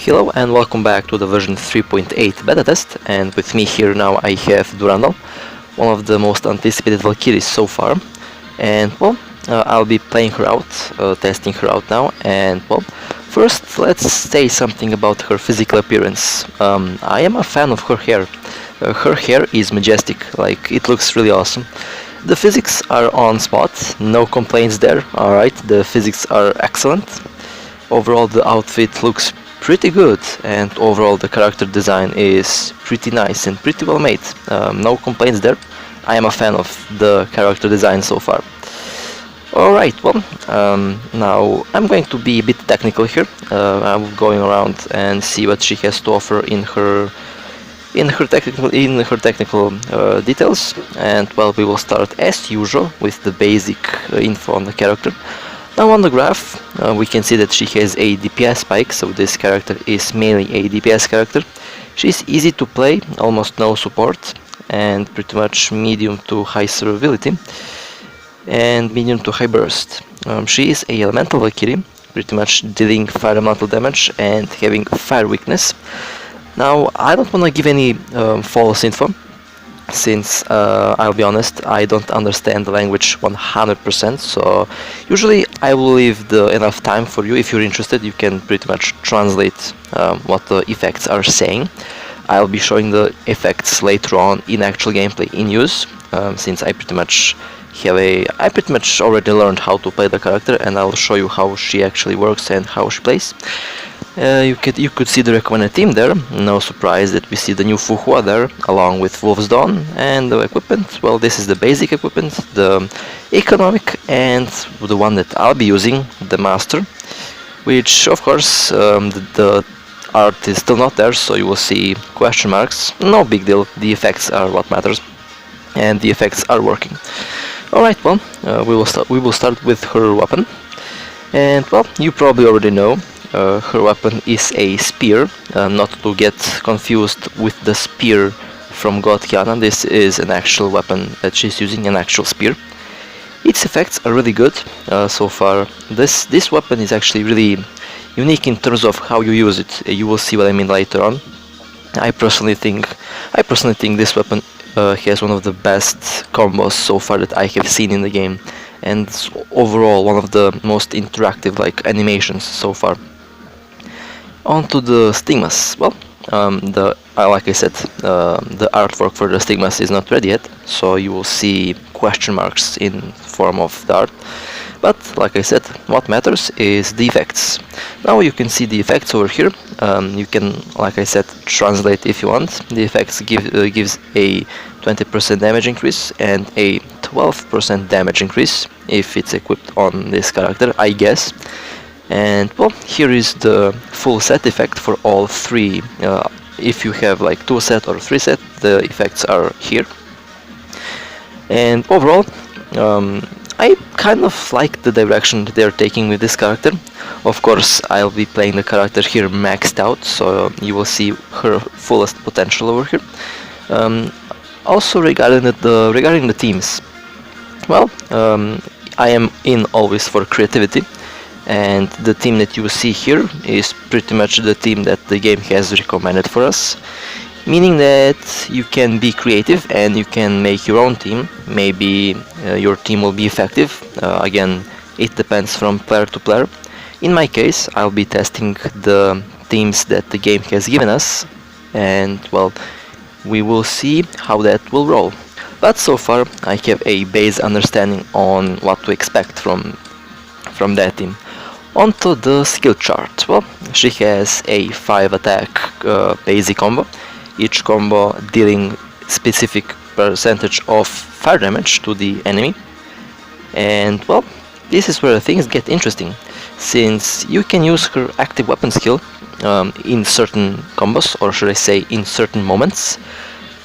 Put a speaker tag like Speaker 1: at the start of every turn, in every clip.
Speaker 1: Hello and welcome back to the version 3.8 beta test, and with me here now I have Durandal, one of the most anticipated Valkyries so far, and well, I'll be playing her out, testing her out now, and well, first let's say something about her physical appearance. I am a fan of her hair. Her hair is majestic, like it looks really awesome. The physics are on spot, no complaints there, alright, the physics are excellent. Overall the outfit looks pretty good, and overall the character design is pretty nice and pretty well made. No complaints there. I am a fan of the character design so far. Alright, well, now I'm going to be a bit technical here. I'm going around and see what she has to offer in her technical details, and well, we will start as usual with the basic info on the character. Now on the graph, we can see that she has a DPS spike, so this character is mainly a DPS character. She's easy to play, almost no support, and pretty much medium to high survivability, and medium to high burst. She is a elemental Valkyrie, pretty much dealing fire elemental damage and having fire weakness. Now, I don't want to give any false info, since I'll be honest, I don't understand the language 100%, so usually I will leave enough time for you. If you're interested, you can pretty much translate what the effects are saying. I'll be showing the effects later on in actual gameplay in use, since I pretty much already learned how to play the character, and I'll show you how she actually works and how she plays. You could see the recommended team there. No surprise that we see the new Fuhua there, along with Wolf's Dawn, and the equipment. Well, this is the basic equipment, the economic, and the one that I'll be using, the Master, which of course the art is still not there, so you will see question marks. No big deal, the effects are what matters, and the effects are working. Alright, well, we will start with her weapon, and well, you probably already know. Her weapon is a spear, not to get confused with the spear from God Kiana. This is an actual weapon that she's using, an actual spear. Its effects are really good so far. This weapon is actually really unique in terms of how you use it. You will see what I mean later on. I personally think this weapon has one of the best combos so far that I have seen in the game, and overall one of the most interactive animations so far. On to the stigmas. Well, like I said, the artwork for the stigmas is not ready yet, so you will see question marks in form of the art. But like I said, what matters is the effects. Now you can see the effects over here. You can, like I said, translate if you want. The effects gives a 20% damage increase and a 12% damage increase if it's equipped on this character, I guess. And well, here is the full set effect for all three. If you have like 2 set or 3 set, the effects are here. And overall, I kind of like the direction they're taking with this character. Of course, I'll be playing the character here maxed out, so you will see her fullest potential over here. Also regarding the teams, well, I am in always for creativity. And the team that you see here is pretty much the team that the game has recommended for us, meaning that you can be creative and you can make your own team. Maybe your team will be effective. Again, it depends from player to player. In my case, I'll be testing the teams that the game has given us, and well, we will see how that will roll. But so far I have a base understanding on what to expect from that team. Onto the skill chart. Well, she has a 5 attack basic combo, each combo dealing specific percentage of fire damage to the enemy. And well, this is where things get interesting, since you can use her active weapon skill in certain combos, or should I say in certain moments.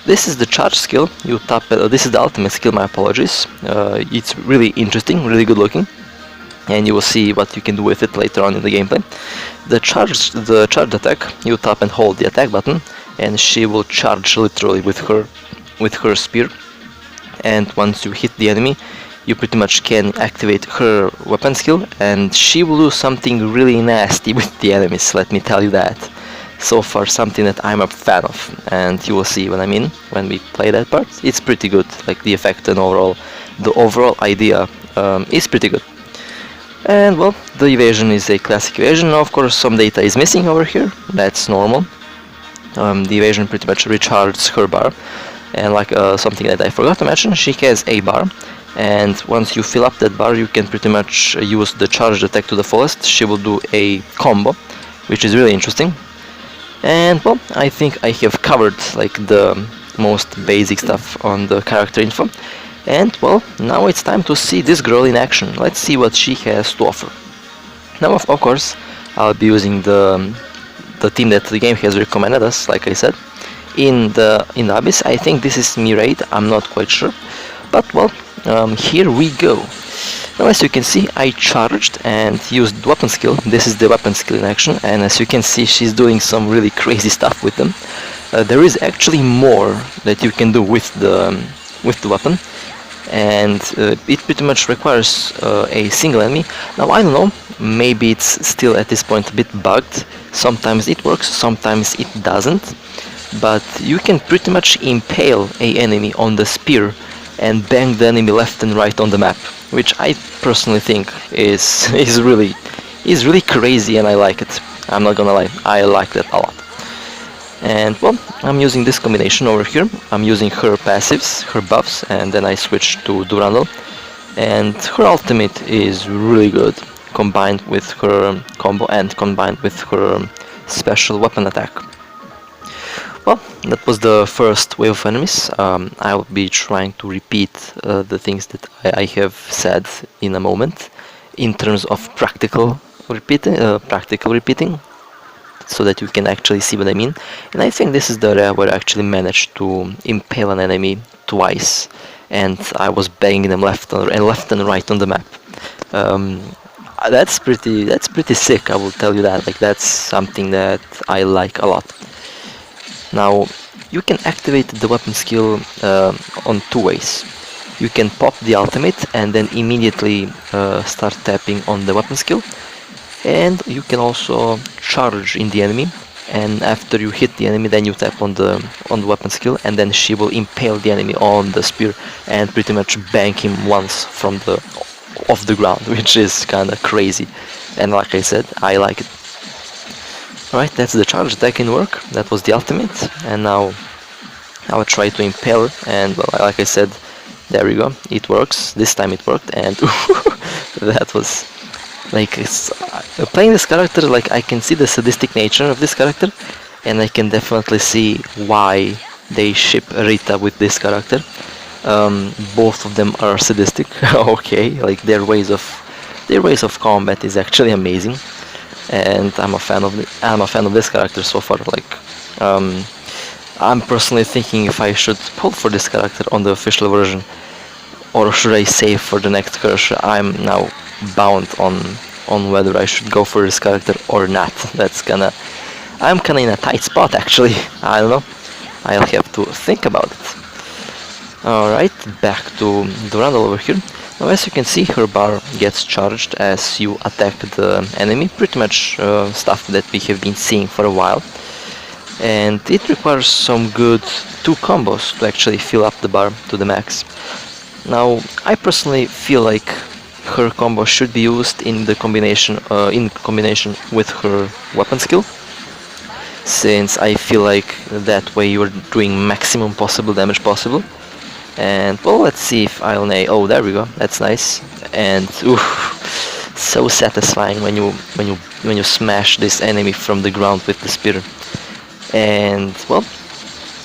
Speaker 1: This is the charge skill. You tap. This is the ultimate skill, my apologies. It's really interesting, really good looking, and you will see what you can do with it later on in the gameplay. The charged attack, you tap and hold the attack button, and she will charge literally with her spear. And once you hit the enemy, you pretty much can activate her weapon skill, and she will do something really nasty with the enemies, let me tell you that. so far something that I'm a fan of, and you will see what I mean when we play that part. It's pretty good, like the effect and the overall idea is pretty good. And well, the evasion is a classic evasion. Of course, some data is missing over here, that's normal. The evasion pretty much recharges her bar, and like something that I forgot to mention, she has a bar, and once you fill up that bar you can pretty much use the charged attack to the fullest. She will do a combo, which is really interesting. And well, I think I have covered like the most basic stuff on the character info. And well, now it's time to see this girl in action. Let's see what she has to offer. Now of course I'll be using the team that the game has recommended us, like I said. In the Abyss, I think this is Mirade, I'm not quite sure. But well, here we go. Now as you can see, I charged and used weapon skill. This is the weapon skill in action, and as you can see she's doing some really crazy stuff with them. There is actually more that you can do with the weapon, and it pretty much requires a single enemy. Now I don't know, maybe it's still at this point a bit bugged. Sometimes it works, sometimes it doesn't, but you can pretty much impale a enemy on the spear and bang the enemy left and right on the map, which I personally think is really crazy, and I like it. I'm not gonna lie, I like that a lot. And well, I'm using this combination over here. I'm using her passives, her buffs, and then I switch to Durandal. And her ultimate is really good, combined with her combo and combined with her special weapon attack. Well, that was the first wave of enemies. I will be trying to repeat the things that I have said in a moment, in terms of practical repeating, so that you can actually see what I mean. And I think this is the area where I actually managed to impale an enemy twice, and I was banging them left and right on the map. That's pretty sick, I will tell you that. Like, that's something that I like a lot. Now, you can activate the weapon skill on two ways. You can pop the ultimate and then immediately start tapping on the weapon skill, and you can also charge in the enemy, and after you hit the enemy then you tap on the weapon skill, and then she will impale the enemy on the spear and pretty much bang him once from off the ground, which is kinda crazy, and like I said, I like it. Alright, that's the charge attack in work. That was the ultimate, and now I will try to impale, and well, like I said, there we go, it works. This time it worked, and that was like, playing this character, like, I can see the sadistic nature of this character, and I can definitely see why they ship Rita with this character. Both of them are sadistic. Okay, like their ways of combat is actually amazing, and I'm a fan of this character so far. Like, I'm personally thinking if I should pull for this character on the official version, or should I save for the next Herrscher. I'm now bound on whether I should go for this character or not. I'm kinda in a tight spot actually. I don't know. I'll have to think about it. Alright, back to Durandal over here. Now as you can see, her bar gets charged as you attack the enemy. Pretty much stuff that we have been seeing for a while. And it requires some good 2 combos to actually fill up the bar to the max. Now, I personally feel like her combo should be used in combination with her weapon skill, since I feel like that way you are doing maximum possible damage possible. And well, let's see if I'll nail. Oh, there we go. That's nice. And oof, so satisfying when you smash this enemy from the ground with the spear. And well,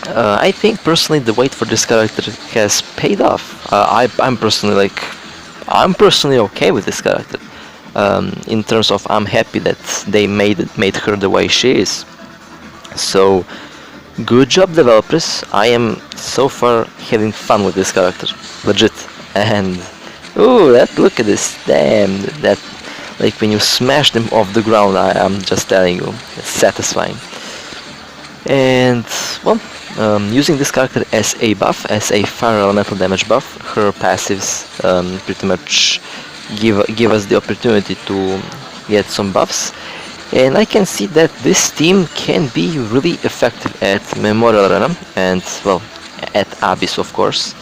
Speaker 1: I think personally the wait for this character has paid off. I'm personally okay with this character. In terms of, I'm happy that they made her the way she is. So, good job, developers. I am so far having fun with this character, legit. And look at this, damn, that, like, when you smash them off the ground, I'm just telling you, it's satisfying. And well, using this character as a buff, as a fire elemental damage buff, her passives pretty much give us the opportunity to get some buffs. And I can see that this team can be really effective at Memorial Arena and, well, at Abyss, of course.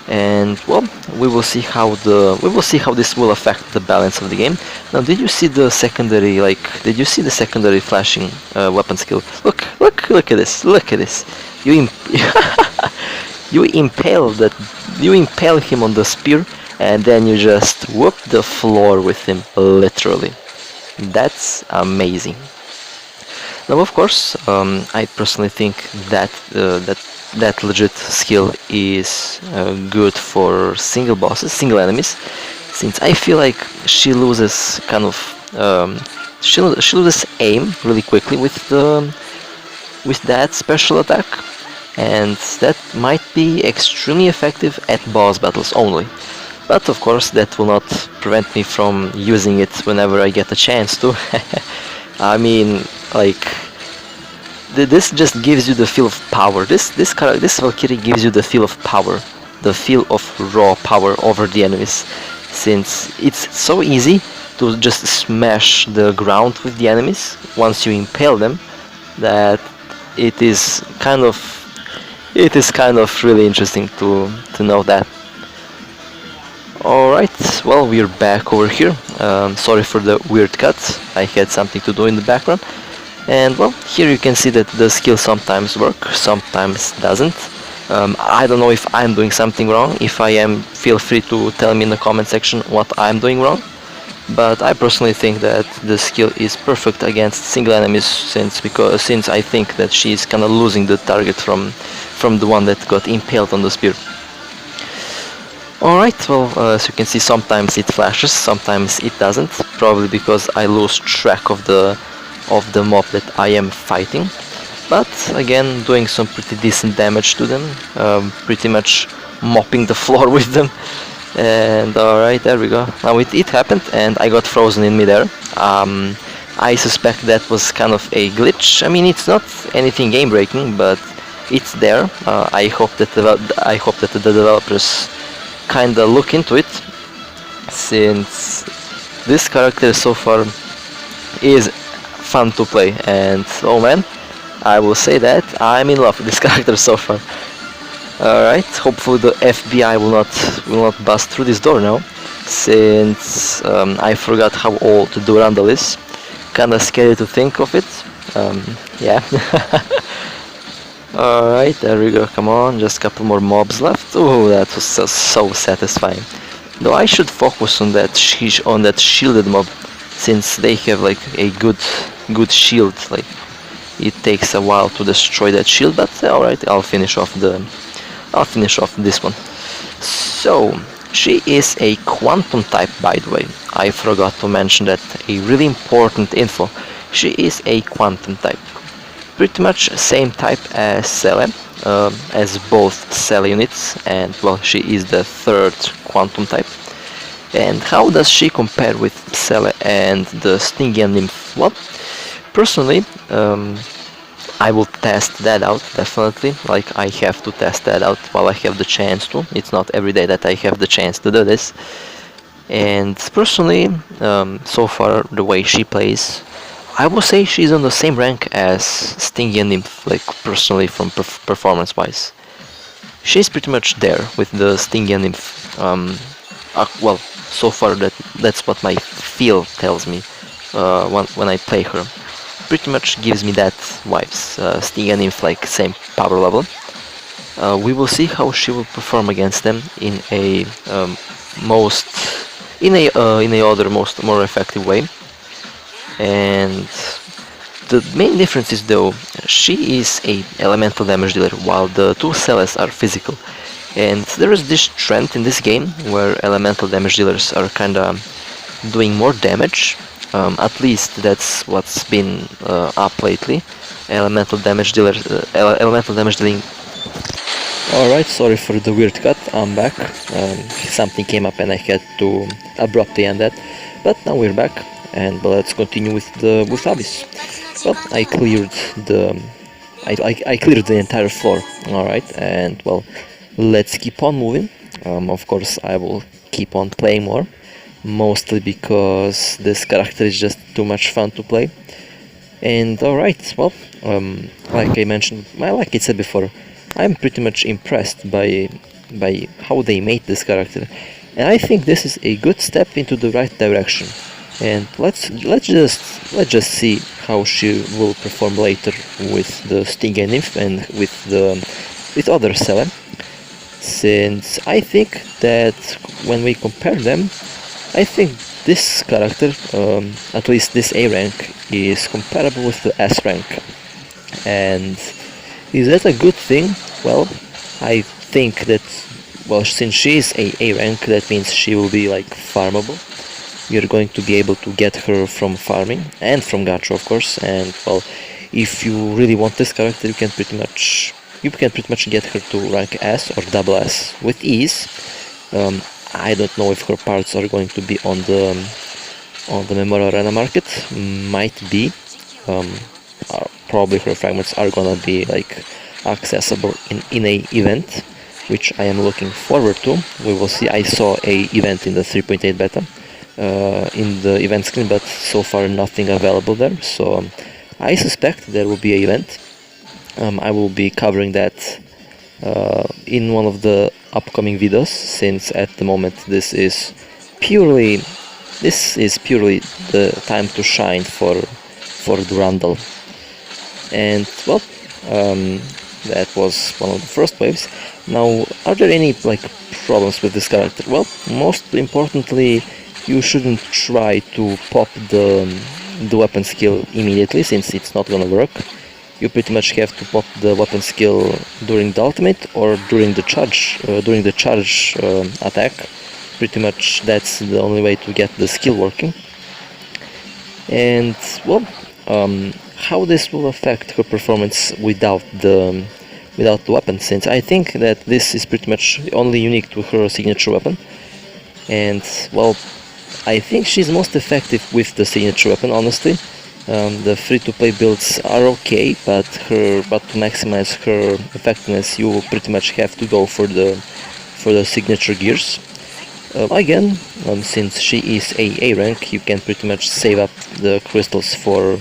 Speaker 1: And, well, we will see how this will affect the balance of the game. Now, did you see the secondary, flashing weapon skill? Look at this, look at this. You you impale him on the spear, and then you just whoop the floor with him, literally. That's amazing. Now, of course, I personally think that that legit skill is good for single bosses, single enemies, since I feel like she loses she loses aim really quickly with that special attack, and that might be extremely effective at boss battles only. But of course, that will not prevent me from using it whenever I get a chance to. I mean, like, this just gives you the feel of power. This Valkyrie gives you the feel of power, the feel of raw power over the enemies, since it's so easy to just smash the ground with the enemies once you impale them, that it is kind of really interesting to know that. Alright, well, we're back over here. Sorry for the weird cut, I had something to do in the background. And, well, here you can see that the skill sometimes works, sometimes doesn't. I don't know if I'm doing something wrong. If I am, feel free to tell me in the comment section what I'm doing wrong. But I personally think that the skill is perfect against single enemies, since I think that she's kinda losing the target from the one that got impaled on the spear. Alright, well, as you can see, sometimes it flashes, sometimes it doesn't, probably because I lose track of the mob that I am fighting. But again, doing some pretty decent damage to them, pretty much mopping the floor with them. And alright, there we go. Now it happened and I got frozen in midair. I suspect that was kind of a glitch. I mean, it's not anything game breaking, but it's there. I hope that the developers kinda look into it, since this character so far is fun to play, and oh man, I will say that I'm in love with this character so far. Alright, hopefully the FBI will not bust through this door now, since I forgot how old Durandal is. Kinda scary to think of it. Yeah. Alright, there we go, come on, just a couple more mobs left. Oh, that was so satisfying. Though I should focus on that shielded mob, since they have like a good shield. Like, it takes a while to destroy that shield, but alright, I'll finish off this one. So, she is a quantum type, by the way. I forgot to mention that, a really important info. She is a quantum type. Pretty much same type as Cele, as both Cele units, and, well, she is the third quantum type. And how does she compare with Cele and the Stygian Nymph? Well, personally, I will test that out, definitely. Like, I have to test that out while I have the chance to. It's not every day that I have the chance to do this. And personally, so far, the way she plays, I would say she's on the same rank as Stygian Nymph, like, personally, from performance-wise. She's pretty much there with the Stygian Nymph. Well, so far that's what my feel tells me when I play her. Pretty much gives me that vibes. Stygian Nymph, like, same power level. We will see how she will perform against them in a more effective way. And the main difference is, though, she is a elemental damage dealer, while the two Celes are physical. And there is this trend in this game where elemental damage dealers are kinda doing more damage. At least that's what's been up lately. Elemental damage dealing. Alright, sorry for the weird cut, I'm back. Something came up and I had to abruptly end that. But now we're back, and let's continue with Abyss. Well, I cleared the entire floor. Alright, and, well, let's keep on moving. Of course, I will keep on playing more. mostly because this character is just too much fun to play. And alright, well, like I mentioned, like I said before, I'm pretty much impressed by how they made this character, and I think this is a good step into the right direction. And let's just see how she will perform later with the Stingay Nymph and with other Selen, since I think that when we compare them, I think this character, at least this A rank, is comparable with the S rank. And is that a good thing? Well, I think that, well, since she is a rank, that means she will be like farmable. You're going to be able to get her from farming and from gacha, of course. And well, if you really want this character, you can pretty much get her to rank S or double S with ease. I don't know if her parts are going to be on the Memorial Arena market. Might be. Probably her fragments are gonna be like accessible in a event, which I am looking forward to. We will see. I saw a event in the 3.8 beta in the event screen, but so far nothing available there. So I suspect there will be an event. I will be covering that in one of the upcoming videos, since at the moment this is purely the time to shine for Durandal. And well, that was one of the first waves. Now, are there any like problems with this character? Well, most importantly, you shouldn't try to pop the weapon skill immediately, since it's not gonna work. You pretty much have to pop the weapon skill during the ultimate or during the charge attack. Pretty much that's the only way to get the skill working. And well, how this will affect her performance without the weapon, since I think that this is pretty much only unique to her signature weapon. And well, I think she's most effective with the signature weapon, honestly. The free-to-play builds are okay, but to maximize her effectiveness, you will pretty much have to go for the signature gears. Again, since she is a rank, you can pretty much save up the crystals for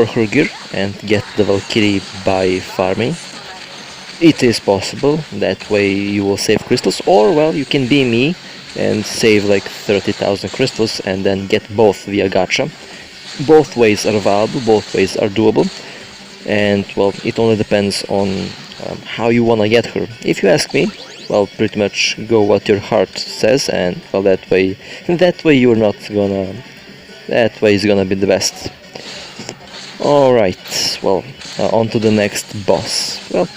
Speaker 1: her gear and get the Valkyrie by farming. It is possible, that way you will save crystals, or well, you can be me and save like 30,000 crystals and then get both via gacha. Both ways are viable, both ways are doable, and well, it only depends on how you wanna get her. If you ask me, well, pretty much go what your heart says, and well, that way you're not gonna, that way is gonna be the best. Alright, well, on to the next boss. Well,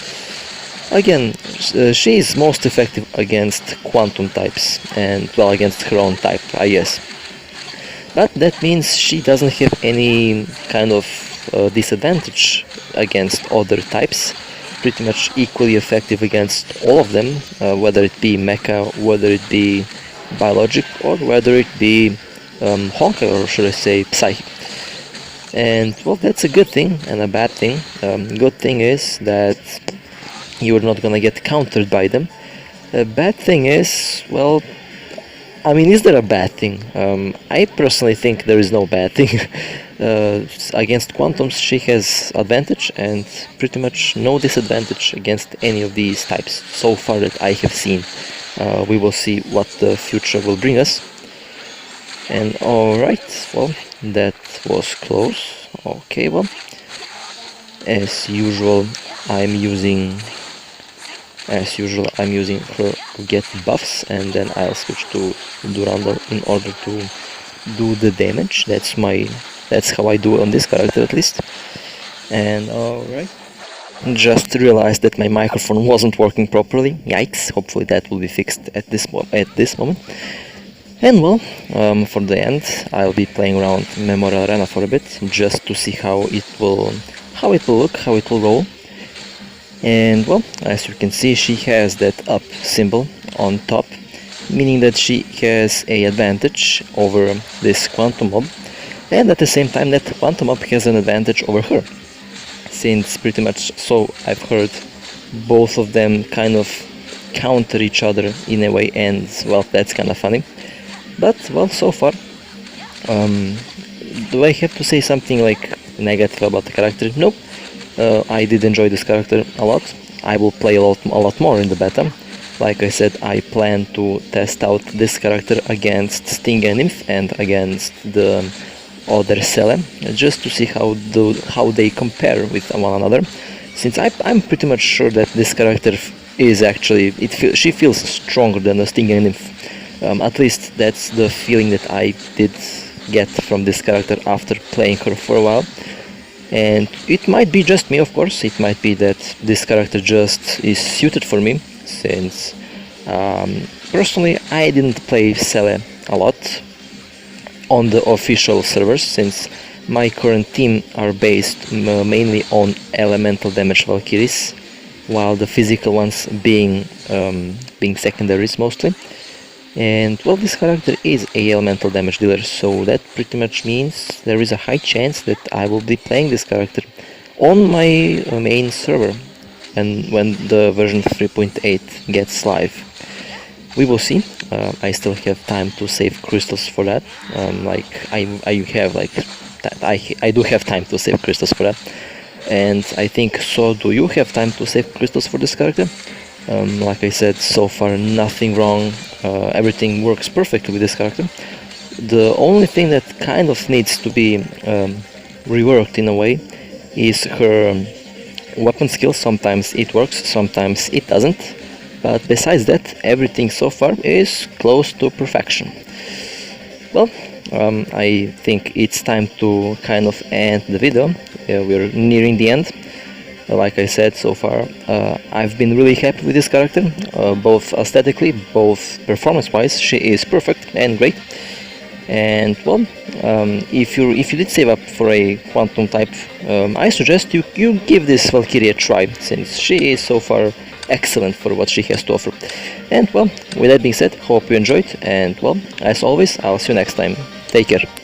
Speaker 1: again, she is most effective against quantum types, and well, against her own type, I guess. But that means she doesn't have any kind of disadvantage against other types. Pretty much equally effective against all of them, whether it be mecha, whether it be biologic, or whether it be Honkai, or should I say Psy. And well, that's a good thing and a bad thing. Good thing is that you're not gonna get countered by them. A bad thing is, well, I mean, is there a bad thing? I personally think there is no bad thing. Against quantums, she has advantage and pretty much no disadvantage against any of these types so far that I have seen. We will see what the future will bring us. And alright, well, that was close. Okay, well, as usual, I'm using her to get buffs, and then I'll switch to Durandal in order to do the damage. That's how I do it on this character, at least. And alright, just realized that my microphone wasn't working properly. Yikes! Hopefully that will be fixed at this moment. And well, for the end, I'll be playing around Memorial Arena for a bit, just to see how it will look, how it will roll. And well, as you can see, she has that up symbol on top, meaning that she has an advantage over this quantum mob, and at the same time that quantum mob has an advantage over her, since pretty much, so I've heard, both of them kind of counter each other in a way, and well, that's kind of funny. But well, so far, do I have to say something like negative about the character? Nope. I did enjoy this character a lot. I will play a lot more in the beta. Like I said, I plan to test out this character against Sting and Nymph and against the other Cele, just to see how they compare with one another. Since I'm pretty much sure that this character is actually, she feels stronger than the Sting and Nymph. At least that's the feeling that I did get from this character after playing her for a while. And it might be just me, of course. It might be that this character just is suited for me, since personally I didn't play Cele a lot on the official servers, since my current team are based mainly on elemental damage Valkyries, while the physical ones being secondaries mostly. And well, this character is a elemental damage dealer, so that pretty much means there is a high chance that I will be playing this character on my main server, and when the version 3.8 gets live. We will see. I still have time to save crystals for that. I do have time to save crystals for that, and I think so do you have time to save crystals for this character. Like I said, so far nothing wrong. Everything works perfectly with this character. The only thing that kind of needs to be reworked in a way is her weapon skill. Sometimes it works, sometimes it doesn't. But besides that, everything so far is close to perfection. Well, I think it's time to kind of end the video. We're nearing the end. Like I said, so far I've been really happy with this character, both aesthetically, both performance-wise. She is perfect and great. And well, if you did save up for a quantum type, I suggest you give this Valkyrie a try, since she is so far excellent for what she has to offer. And well, with that being said, hope you enjoyed, and well, as always, I'll see you next time. Take care.